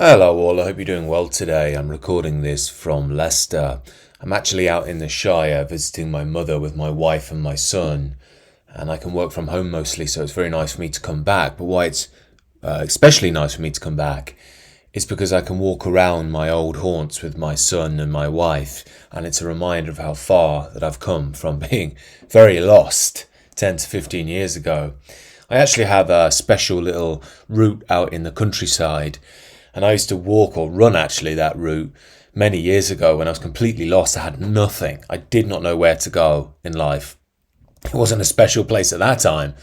Hello all, I hope you're doing well today. I'm recording this from Leicester. I'm actually out in the Shire visiting my mother with my wife and my son, and I can work from home mostly, so it's very nice for me to come back. But why it's especially nice for me to come back is because I can walk around my old haunts with my son and my wife, and it's a reminder of how far that I've come from being very lost 10 to 15 years ago. I actually have a special little route out in the countryside. And I used to walk or run actually that route many years ago when I was completely lost. I had nothing. I did not know where to go in life. It wasn't a special place at that time.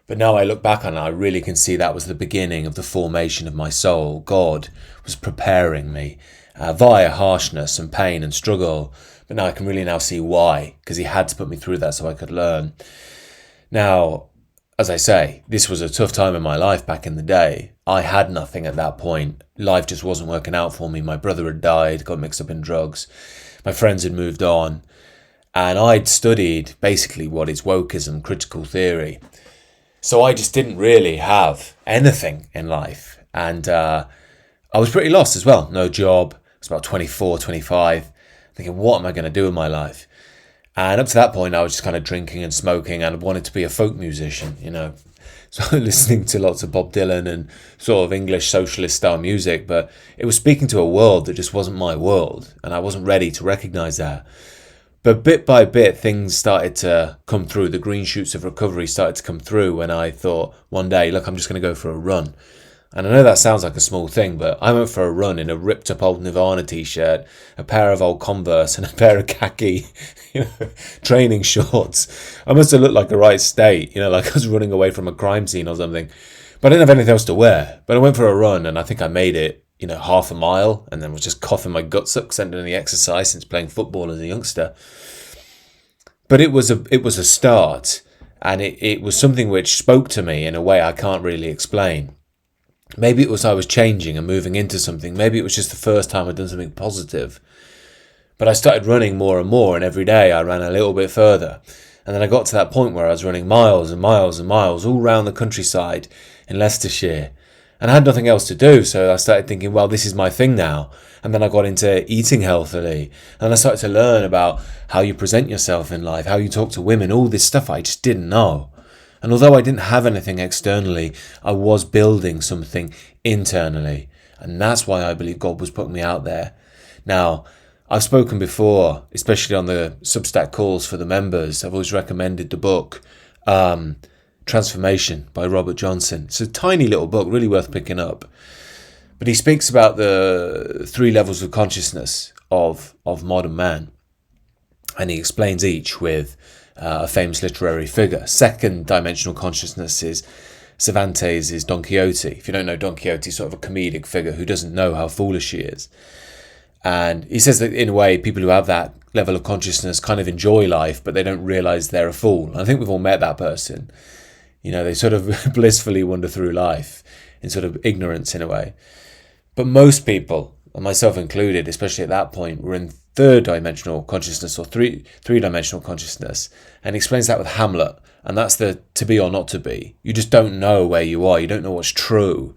But now I look back on it, I really can see that was the beginning of the formation of my soul. God was preparing me via harshness and pain and struggle. But now I can really now see why, because he had to put me through that so I could learn. Now, as I say, this was a tough time in my life back in the day. I had nothing at that point. Life just wasn't working out for me. My brother had died, got mixed up in drugs. My friends had moved on. And I'd studied basically what is wokeism, critical theory. So I just didn't really have anything in life. And I was pretty lost as well. No job. I was about 24, 25. Thinking, what am I going to do with my life? And up to that point, I was just kind of drinking and smoking and wanted to be a folk musician, So listening to lots of Bob Dylan and sort of English socialist style music, but it was speaking to a world that just wasn't my world. And I wasn't ready to recognize that. But bit by bit, things started to come through. The green shoots of recovery started to come through when I thought one day, look, I'm just going to go for a run. And I know that sounds like a small thing, but I went for a run in a ripped up old Nirvana t-shirt, a pair of old Converse and a pair of khaki, training shorts. I must have looked like a right state, like I was running away from a crime scene or something. But I didn't have anything else to wear. But I went for a run and I think I made it, half a mile, and then was just coughing my guts up, sending any exercise since playing football as a youngster. But it was a start, and it was something which spoke to me in a way I can't really explain. Maybe it was I was changing and moving into something. Maybe it was just the first time I'd done something positive. But I started running more and more, and every day I ran a little bit further. And then I got to that point where I was running miles and miles and miles all around the countryside in Leicestershire. And I had nothing else to do, so I started thinking, well, this is my thing now. And then I got into eating healthily. And I started to learn about how you present yourself in life, how you talk to women, all this stuff I just didn't know. And although I didn't have anything externally, I was building something internally. And that's why I believe God was putting me out there. Now, I've spoken before, especially on the Substack calls for the members. I've always recommended the book, Transformation by Robert Johnson. It's a tiny little book, really worth picking up. But he speaks about the 3 levels of consciousness of modern man. And he explains each with a famous literary figure. 2nd-dimensional consciousness is Cervantes' Don Quixote. If you don't know Don Quixote, he's sort of a comedic figure who doesn't know how foolish he is. And he says that in a way, people who have that level of consciousness kind of enjoy life, but they don't realize they're a fool. And I think we've all met that person. They sort of blissfully wander through life in sort of ignorance in a way. But most people, and myself included, especially at that point, were in 3rd-dimensional consciousness or 3-dimensional consciousness, and he explains that with Hamlet, and that's the to be or not to be. You just don't know where you are. You don't know what's true,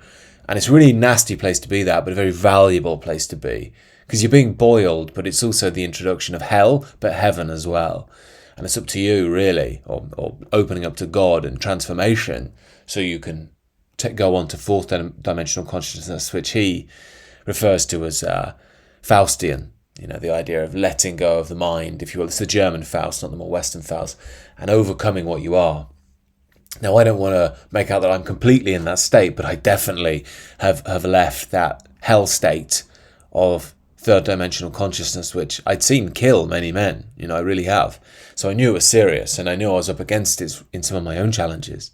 and it's a really nasty place to be that, but a very valuable place to be, because you're being boiled, but it's also the introduction of hell, but heaven as well, and it's up to you really, or opening up to God and transformation, so you can go on to 4th-dimensional consciousness, which he refers to as Faustian. The idea of letting go of the mind, if you will. It's the German Faust, not the more Western Faust, and overcoming what you are. Now, I don't want to make out that I'm completely in that state, but I definitely have left that hell state of 3rd-dimensional consciousness, which I'd seen kill many men. I really have. So I knew it was serious, and I knew I was up against it in some of my own challenges.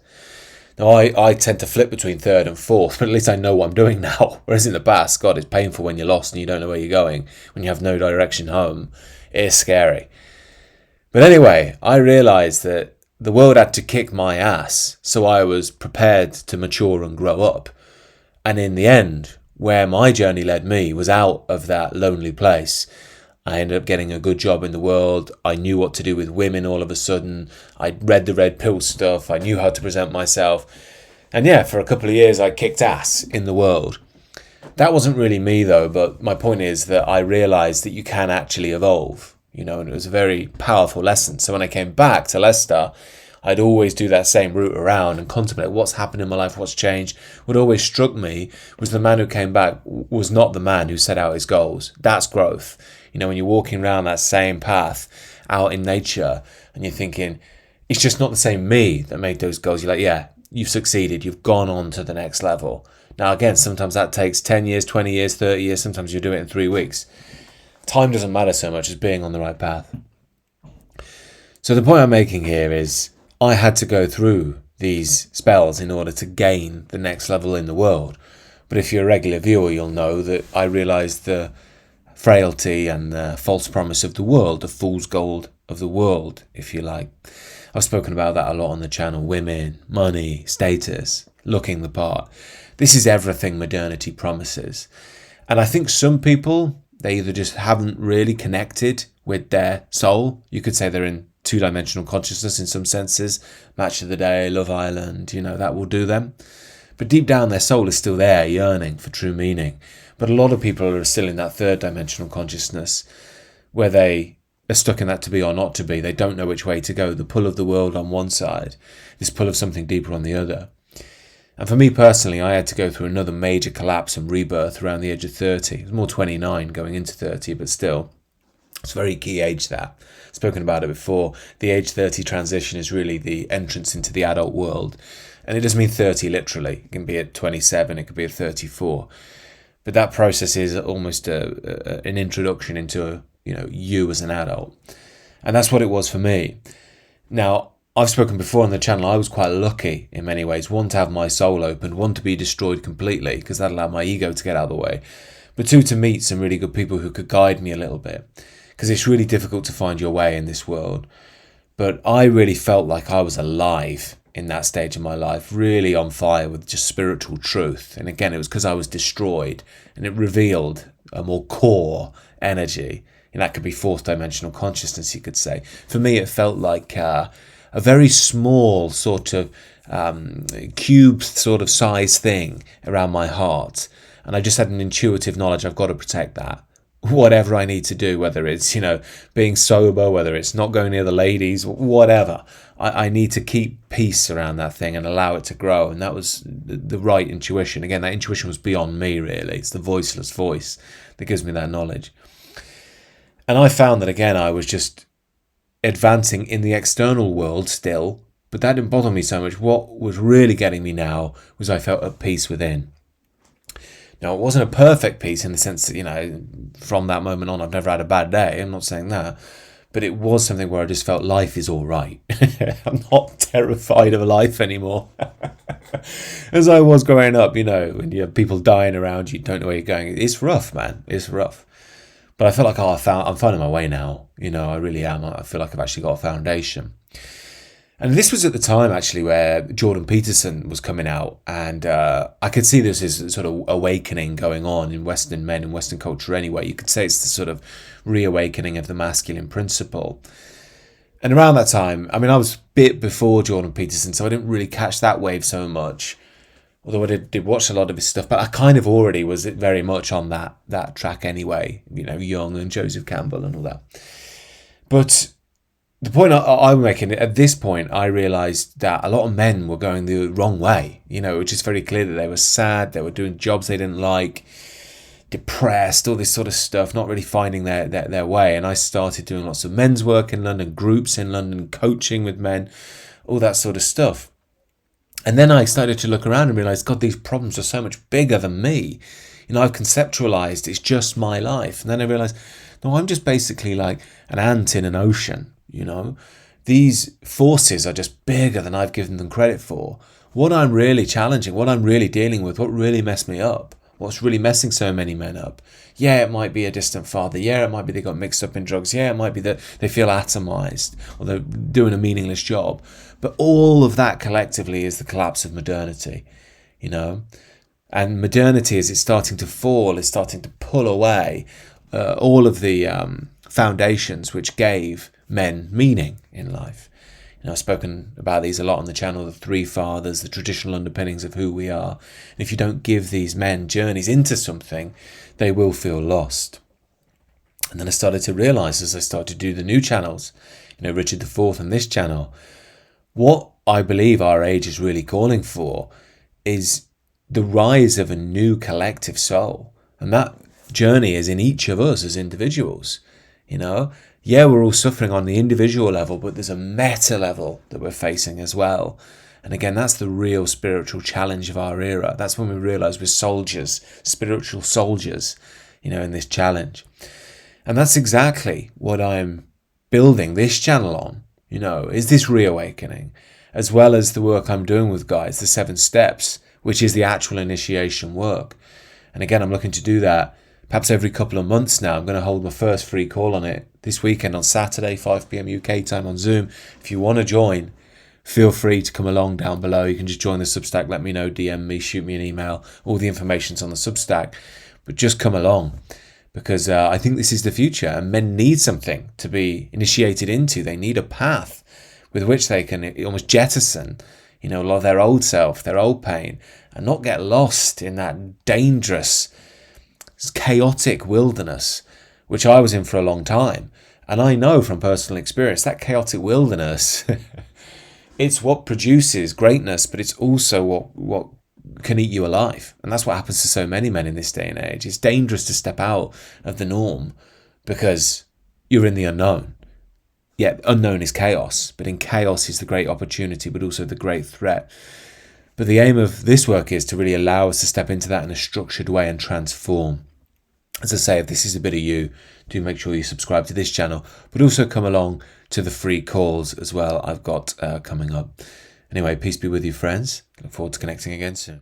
Now, I tend to flip between 3rd and 4th, but at least I know what I'm doing now. Whereas in the past, God, it's painful when you're lost and you don't know where you're going, when you have no direction home. It is scary. But anyway, I realised that the world had to kick my ass, so I was prepared to mature and grow up. And in the end, where my journey led me was out of that lonely place. I ended up getting a good job in the world. I knew what to do with women all of a sudden. I read the red pill stuff. I knew how to present myself. And yeah, for a couple of years, I kicked ass in the world. That wasn't really me though, but my point is that I realised that you can actually evolve, and it was a very powerful lesson. So when I came back to Leicester, I'd always do that same route around and contemplate what's happened in my life, what's changed. What always struck me was the man who came back was not the man who set out his goals. That's growth. When you're walking around that same path out in nature and you're thinking, it's just not the same me that made those goals. You're like, yeah, you've succeeded. You've gone on to the next level. Now, again, sometimes that takes 10 years, 20 years, 30 years. Sometimes you do it in 3 weeks. Time doesn't matter so much as being on the right path. So the point I'm making here is I had to go through these spells in order to gain the next level in the world. But if you're a regular viewer, you'll know that I realised the frailty and the false promise of the world, the fool's gold of the world, if you like. I've spoken about that a lot on the channel. Women, money, status, looking the part. This is everything modernity promises. And I think some people, they either just haven't really connected with their soul. You could say they're in two-dimensional consciousness in some senses. Match of the Day, Love Island, that will do them. But deep down, their soul is still there, yearning for true meaning. But a lot of people are still in that third-dimensional consciousness where they are stuck in that to be or not to be. They don't know which way to go. The pull of the world on one side, this pull of something deeper on the other. And for me personally, I had to go through another major collapse and rebirth around the age of 30. It was more 29 going into 30, but still, it's a very key age that. I've spoken about it before. The age 30 transition is really the entrance into the adult world. And it doesn't mean 30 literally. It can be at 27, it could be at 34. But that process is almost an introduction into, you as an adult. And that's what it was for me. Now, I've spoken before on the channel, I was quite lucky in many ways. One, to have my soul opened. One, to be destroyed completely, because that allowed my ego to get out of the way. But two, to meet some really good people who could guide me a little bit. Because it's really difficult to find your way in this world. But I really felt like I was alive in that stage of my life, really on fire with just spiritual truth. And again, it was because I was destroyed, and it revealed a more core energy. And that could be fourth dimensional consciousness, you could say. For me, it felt like a very small sort of cube sort of size thing around my heart. And I just had an intuitive knowledge, I've got to protect that. Whatever I need to do, whether it's, being sober, whether it's not going near the ladies, whatever. I need to keep peace around that thing and allow it to grow. And that was the right intuition. Again, that intuition was beyond me, really. It's the voiceless voice that gives me that knowledge. And I found that, again, I was just advancing in the external world still, but that didn't bother me so much. What was really getting me now was I felt at peace within. Now, it wasn't a perfect peace in the sense that, from that moment on, I've never had a bad day. I'm not saying that. But it was something where I just felt life is all right. I'm not terrified of life anymore. As I was growing up, when you have people dying around you, don't know where you're going. It's rough, man. It's rough. But I feel like, I'm finding my way now. I really am. I feel like I've actually got a foundation. And this was at the time, actually, where Jordan Peterson was coming out. And I could see this as sort of awakening going on in Western men, in Western culture anyway. You could say it's the sort of reawakening of the masculine principle. And around that time, I was a bit before Jordan Peterson, so I didn't really catch that wave so much. Although I did watch a lot of his stuff, but I kind of already was very much on that track anyway. Jung and Joseph Campbell and all that. But the point I'm making, at this point, I realised that a lot of men were going the wrong way. Which is very clear that they were sad, they were doing jobs they didn't like, depressed, all this sort of stuff, not really finding their way. And I started doing lots of men's work in London, groups in London, coaching with men, all that sort of stuff. And then I started to look around and realised, God, these problems are so much bigger than me. I've conceptualised it's just my life. And then I realised, no, I'm just basically like an ant in an ocean. These forces are just bigger than I've given them credit for. What I'm really challenging, what I'm really dealing with, what really messed me up, what's really messing so many men up. Yeah, it might be a distant father. Yeah, it might be they got mixed up in drugs. Yeah, it might be that they feel atomized or they're doing a meaningless job. But all of that collectively is the collapse of modernity, And modernity, as it's starting to fall, is starting to pull away all of the foundations which gave men meaning in life. I've spoken about these a lot on the channel, the three fathers, the traditional underpinnings of who we are. And if you don't give these men journeys into something, they will feel lost. And then I started to realize as I started to do the new channels, Richard IV and this channel, what I believe our age is really calling for is the rise of a new collective soul. And that journey is in each of us as individuals. Yeah, we're all suffering on the individual level, but there's a meta level that we're facing as well. And again, that's the real spiritual challenge of our era. That's when we realize we're soldiers, spiritual soldiers, in this challenge. And that's exactly what I'm building this channel on, is this reawakening, as well as the work I'm doing with guys, the 7 steps, which is the actual initiation work. And again, I'm looking to do that perhaps every couple of months now. I'm going to hold my first free call on it this weekend on Saturday, 5 p.m. UK time on Zoom. If you want to join, feel free to come along down below. You can just join the Substack, let me know, DM me, shoot me an email. All the information's on the Substack. But just come along, because I think this is the future, and men need something to be initiated into. They need a path with which they can almost jettison, a lot of their old self, their old pain, and not get lost in that dangerous, chaotic wilderness, which I was in for a long time. And I know from personal experience that chaotic wilderness, it's what produces greatness, but it's also what can eat you alive. And that's what happens to so many men in this day and age. It's dangerous to step out of the norm because you're in the unknown. Yeah, unknown is chaos, but in chaos is the great opportunity, but also the great threat. But the aim of this work is to really allow us to step into that in a structured way and transform. As I say, if this is a bit of you, do make sure you subscribe to this channel, but also come along to the free calls as well I've got coming up. Anyway, peace be with you, friends. Look forward to connecting again soon.